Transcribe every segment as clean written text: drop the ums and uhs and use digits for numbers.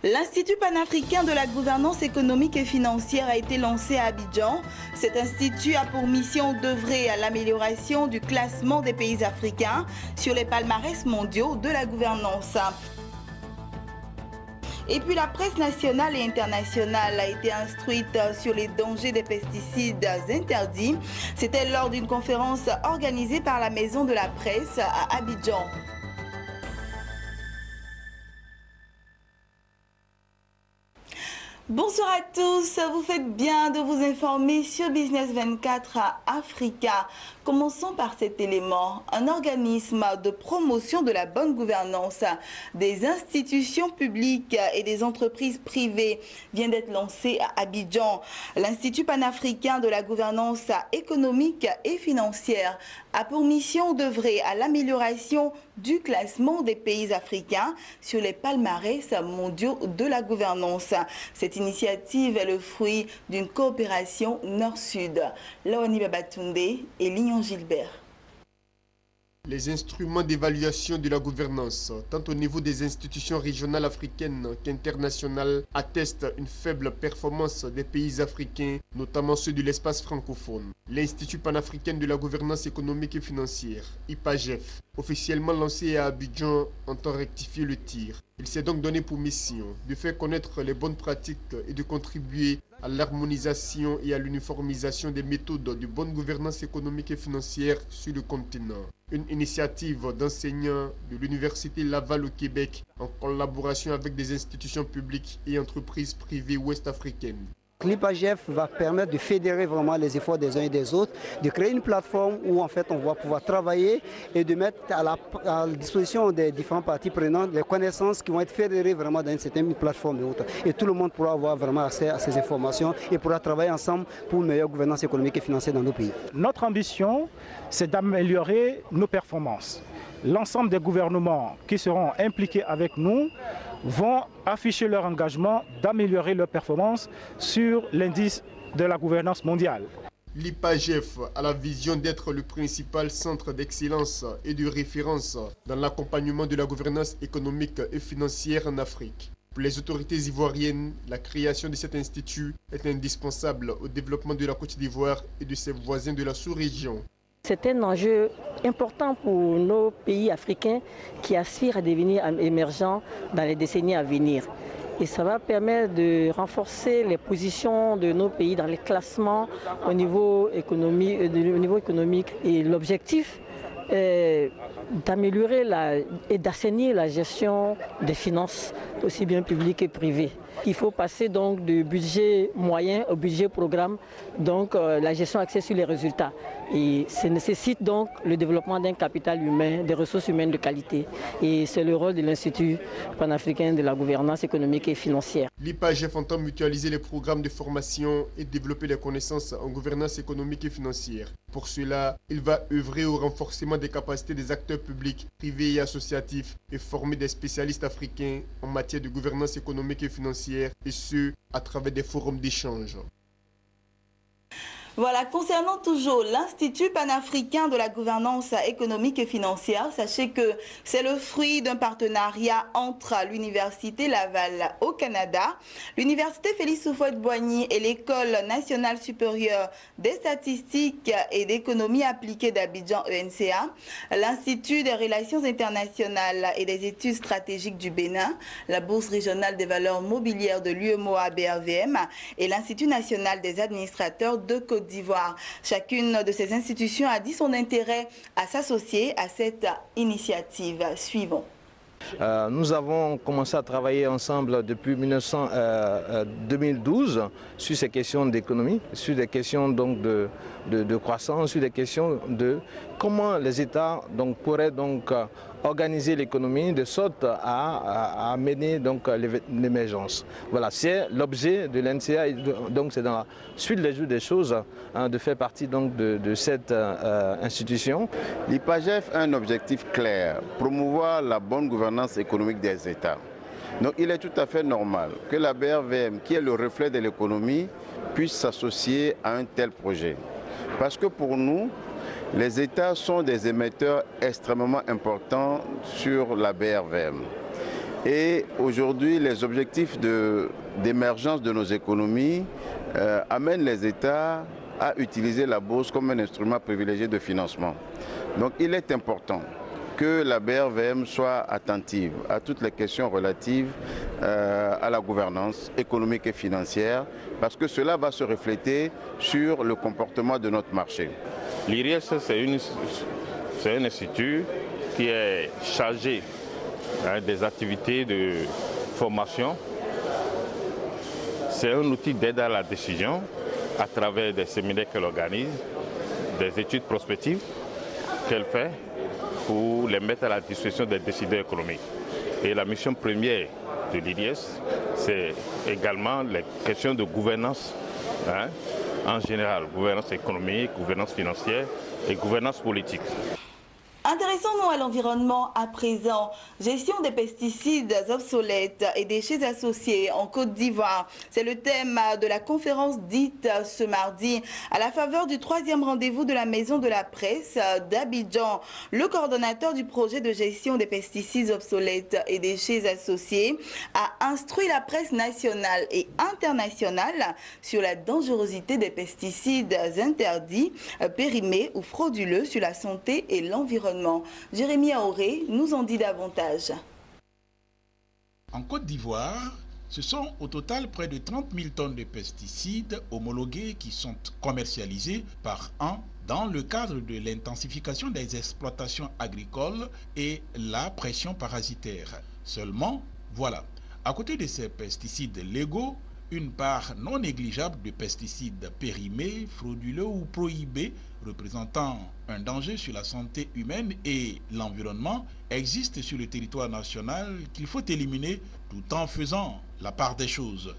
L'Institut panafricain de la gouvernance économique et financière a été lancé à Abidjan. Cet institut a pour mission d'œuvrer à l'amélioration du classement des pays africains sur les palmarès mondiaux de la gouvernance. Et puis la presse nationale et internationale a été instruite sur les dangers des pesticides interdits. C'était lors d'une conférence organisée par la Maison de la Presse à Abidjan. Bonsoir à tous, vous faites bien de vous informer sur Business 24 Africa. Commençons par cet élément. Un organisme de promotion de la bonne gouvernance des institutions publiques et des entreprises privées vient d'être lancé à Abidjan. L'Institut panafricain de la gouvernance économique et financière a pour mission d'œuvrer à l'amélioration du classement des pays africains sur les palmarès mondiaux de la gouvernance. Cette initiative est le fruit d'une coopération nord-sud. Laoni Babatunde et Lignon Gilbert. Les instruments d'évaluation de la gouvernance, tant au niveau des institutions régionales africaines qu'internationales, attestent une faible performance des pays africains, notamment ceux de l'espace francophone. L'Institut panafricain de la gouvernance économique et financière, IPAGEF, officiellement lancé à Abidjan, entend rectifier le tir. Il s'est donc donné pour mission de faire connaître les bonnes pratiques et de contribuer à l'harmonisation et à l'uniformisation des méthodes de bonne gouvernance économique et financière sur le continent. Une initiative d'enseignants de l'Université Laval au Québec en collaboration avec des institutions publiques et entreprises privées ouest-africaines. L'IPAGEF va permettre de fédérer vraiment les efforts des uns et des autres, de créer une plateforme où en fait on va pouvoir travailler et de mettre à la disposition des différents parties prenantes les connaissances qui vont être fédérées vraiment dans une certaine plateforme et autres. Et tout le monde pourra avoir vraiment accès à ces informations et pourra travailler ensemble pour une meilleure gouvernance économique et financière dans nos pays. Notre ambition, c'est d'améliorer nos performances. L'ensemble des gouvernements qui seront impliqués avec nous vont afficher leur engagement d'améliorer leurs performances sur l'indice de la gouvernance mondiale. L'IPAGEF a la vision d'être le principal centre d'excellence et de référence dans l'accompagnement de la gouvernance économique et financière en Afrique. Pour les autorités ivoiriennes, la création de cet institut est indispensable au développement de la Côte d'Ivoire et de ses voisins de la sous-région. C'est un enjeu important pour nos pays africains qui aspirent à devenir émergents dans les décennies à venir. Et ça va permettre de renforcer les positions de nos pays dans les classements au niveau économique. Et l'objectif est d'améliorer et d'assainir la gestion des finances, aussi bien publiques et privées. Il faut passer donc du budget moyen au budget programme, donc la gestion axée sur les résultats. Et ça nécessite donc le développement d'un capital humain, des ressources humaines de qualité. Et c'est le rôle de l'Institut panafricain de la gouvernance économique et financière. L'IPAGEF entend mutualiser les programmes de formation et développer les connaissances en gouvernance économique et financière. Pour cela, il va œuvrer au renforcement des capacités des acteurs publics, privés et associatifs et former des spécialistes africains en matière de gouvernance économique et financière, et ce, à travers des forums d'échange. Voilà, concernant toujours l'Institut panafricain de la gouvernance économique et financière, sachez que c'est le fruit d'un partenariat entre l'Université Laval au Canada, l'Université Félix Houphouët-Boigny et l'École nationale supérieure des statistiques et d'économie appliquée d'Abidjan ENCA, l'Institut des relations internationales et des études stratégiques du Bénin, la Bourse régionale des valeurs mobilières de l'UEMOA BRVM et l'Institut national des administrateurs de Côte d'Ivoire. Chacune de ces institutions a dit son intérêt à s'associer à cette initiative. Suivons. Nous avons commencé à travailler ensemble depuis 2012 sur ces questions d'économie, sur des questions donc de croissance, sur des questions de comment les États pourraient organiser l'économie de sorte à mener l'émergence. Voilà, c'est l'objet de l'NCA, donc c'est dans la suite des choses de faire partie de cette institution. L'IPAGEF a un objectif clair, promouvoir la bonne gouvernance économique des États. Donc il est tout à fait normal que la BRVM, qui est le reflet de l'économie, puisse s'associer à un tel projet. Parce que pour nous, les États sont des émetteurs extrêmement importants sur la BRVM. Et aujourd'hui, les objectifs d'émergence de nos économies amènent les États à utiliser la bourse comme un instrument privilégié de financement. Donc il est important que la BRVM soit attentive à toutes les questions relatives à la gouvernance économique et financière, parce que cela va se refléter sur le comportement de notre marché. L'IRIES, c'est un institut qui est chargé des activités de formation. C'est un outil d'aide à la décision à travers des séminaires qu'elle organise, des études prospectives qu'elle fait pour les mettre à la disposition des décideurs économiques. Et la mission première de l'IRIES, c'est également les questions de gouvernance, en général, gouvernance économique, gouvernance financière et gouvernance politique. Intéressons-nous à l'environnement à présent. Gestion des pesticides obsolètes et déchets associés en Côte d'Ivoire. C'est le thème de la conférence dite ce mardi à la faveur du 3e rendez-vous de la Maison de la Presse d'Abidjan. Le coordonnateur du projet de gestion des pesticides obsolètes et déchets associés a instruit la presse nationale et internationale sur la dangerosité des pesticides interdits, périmés ou frauduleux sur la santé et l'environnement. Jérémy Aoré nous en dit davantage. En Côte d'Ivoire, ce sont au total près de 30 000 tonnes de pesticides homologués qui sont commercialisés par an dans le cadre de l'intensification des exploitations agricoles et la pression parasitaire. Seulement, voilà, à côté de ces pesticides légaux, une part non négligeable de pesticides périmés, frauduleux ou prohibés représentant un danger sur la santé humaine et l'environnement existe sur le territoire national qu'il faut éliminer tout en faisant la part des choses.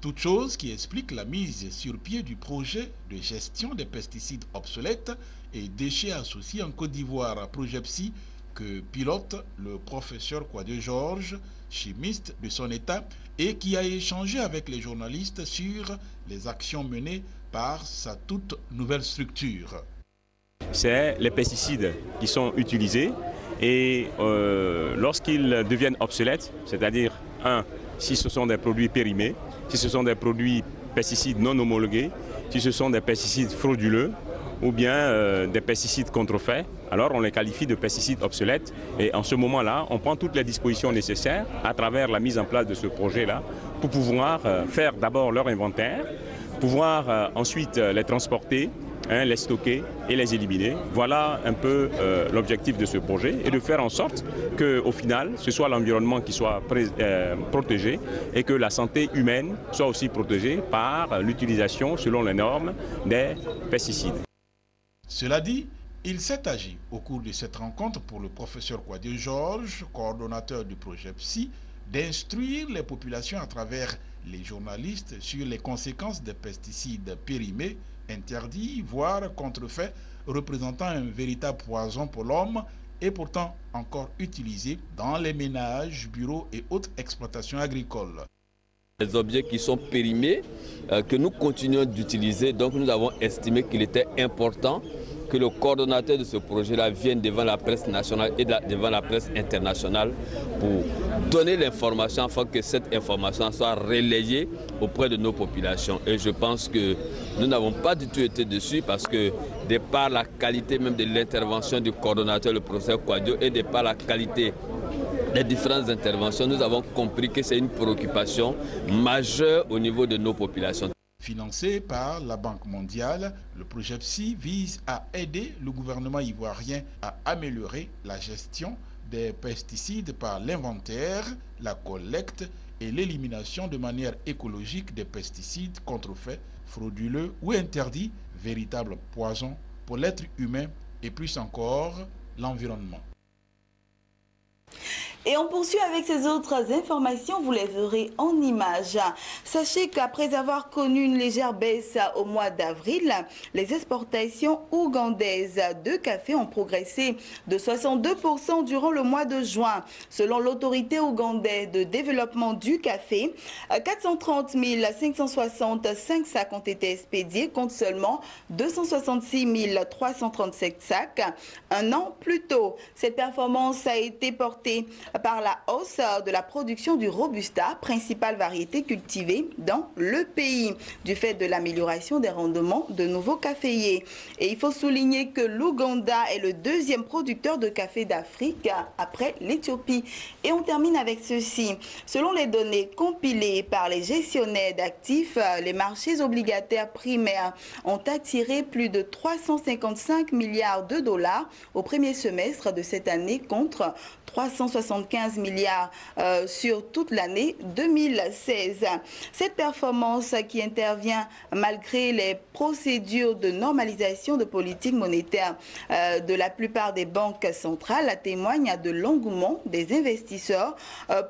Toute chose qui explique la mise sur pied du projet de gestion des pesticides obsolètes et déchets associés en Côte d'Ivoire, PROGEPSI, que pilote le professeur Kouadio Georges, chimiste de son état, et qui a échangé avec les journalistes sur les actions menées par sa toute nouvelle structure. C'est les pesticides qui sont utilisés et lorsqu'ils deviennent obsolètes, c'est-à-dire si ce sont des produits périmés, si ce sont des produits pesticides non homologués, si ce sont des pesticides frauduleux ou bien des pesticides contrefaits, alors on les qualifie de pesticides obsolètes et en ce moment-là, on prend toutes les dispositions nécessaires à travers la mise en place de ce projet-là pour pouvoir faire d'abord leur inventaire, pouvoir ensuite les transporter, les stocker et les éliminer. Voilà un peu l'objectif de ce projet et de faire en sorte qu'au final, ce soit l'environnement qui soit protégé et que la santé humaine soit aussi protégée par l'utilisation selon les normes des pesticides. Cela dit, il s'est agi au cours de cette rencontre pour le professeur Kouadio Georges, coordonnateur du projet PSI, d'instruire les populations à travers les journalistes sur les conséquences des pesticides périmés, interdits, voire contrefaits, représentant un véritable poison pour l'homme et pourtant encore utilisés dans les ménages, bureaux et autres exploitations agricoles. Les objets qui sont périmés, que nous continuons d'utiliser, donc nous avons estimé qu'il était important que le coordonnateur de ce projet-là vienne devant la presse nationale et devant la presse internationale pour donner l'information afin que cette information soit relayée auprès de nos populations. Et je pense que nous n'avons pas du tout été dessus parce que de par la qualité même de l'intervention du coordonnateur, le professeur Kouadio, et de par la qualité des différentes interventions, nous avons compris que c'est une préoccupation majeure au niveau de nos populations. Financé par la Banque mondiale, le projet PSI vise à aider le gouvernement ivoirien à améliorer la gestion des pesticides par l'inventaire, la collecte et l'élimination de manière écologique des pesticides contrefaits, frauduleux ou interdits, véritables poisons pour l'être humain et plus encore l'environnement. Et on poursuit avec ces autres informations, vous les verrez en images. Sachez qu'après avoir connu une légère baisse au mois d'avril, les exportations ougandaises de café ont progressé de 62% durant le mois de juin. Selon l'autorité ougandaise de développement du café, 430 565 sacs ont été expédiés contre seulement 266 337 sacs un an plus tôt. Cette performance a été portée portée par la hausse de la production du Robusta, principale variété cultivée dans le pays, du fait de l'amélioration des rendements de nouveaux caféiers. Et il faut souligner que l'Ouganda est le deuxième producteur de café d'Afrique après l'Éthiopie. Et on termine avec ceci. Selon les données compilées par les gestionnaires d'actifs, les marchés obligataires primaires ont attiré plus de 355 milliards de dollars au premier semestre de cette année contre 375 milliards sur toute l'année 2016. Cette performance qui intervient malgré les procédures de normalisation de politique monétaire de la plupart des banques centrales témoigne de l'engouement des investisseurs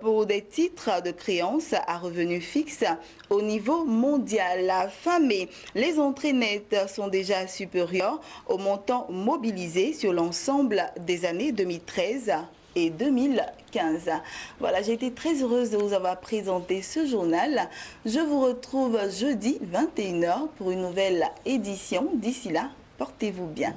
pour des titres de créances à revenus fixes au niveau mondial. Fin mai, les entrées nettes sont déjà supérieures au montant mobilisé sur l'ensemble des années 2013 et 2015. Voilà, j'ai été très heureuse de vous avoir présenté ce journal. Je vous retrouve jeudi 21h pour une nouvelle édition. D'ici là, portez-vous bien.